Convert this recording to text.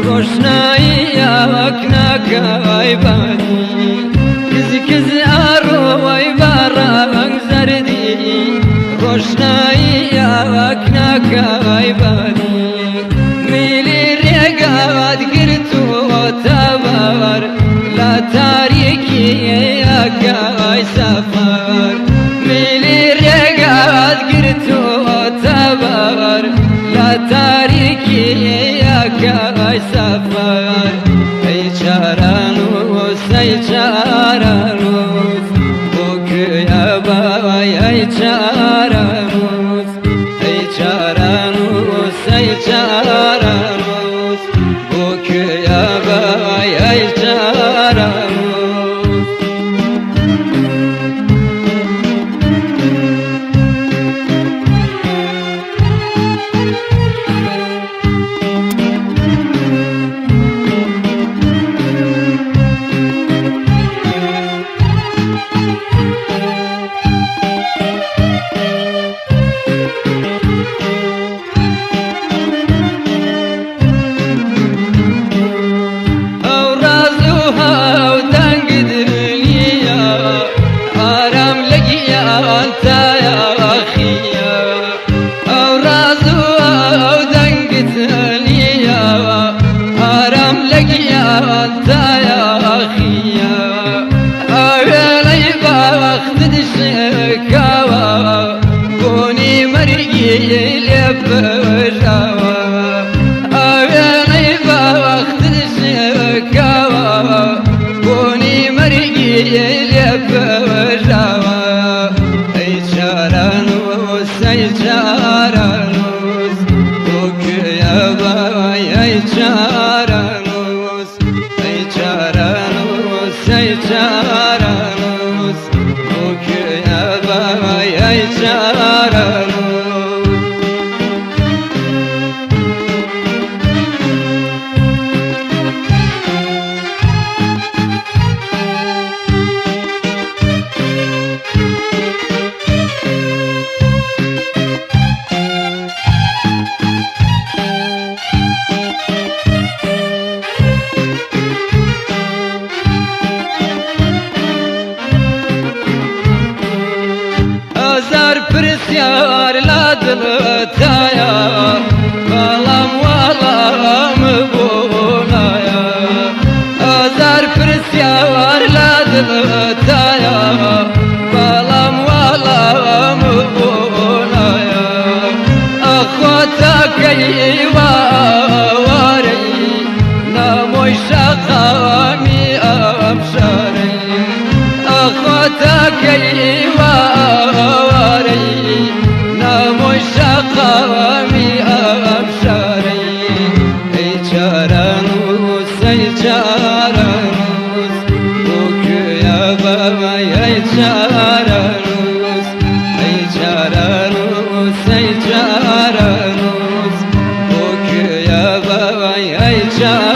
روشنایی اکنکای بادی کز کز آروی بارنگ زردی روشنایی اکنکای بادی میلی رگاد گرتو تبار لا تاریکی اکای سفر میلی رگاد گرتو تبار لا تاریکی اکای سفر ای چارانوس ای چارانوس بوکیا بای ای چارانوس ای چارانوس ای چارانوس بوکیا بای ای چارانوس پرسیار لادل تایا بالام والام بونایا آزار پرسیار لادل تایا بالام والام بونایا اخوتا کی واری ناموی شقامی امشاری اخوتا کی قوامي أبشاري أي چارانوس أي چارانوس بوكيا بابا أي چارانوس أي چارانوس أي چارانوس بوكيا بابا أي چارانوس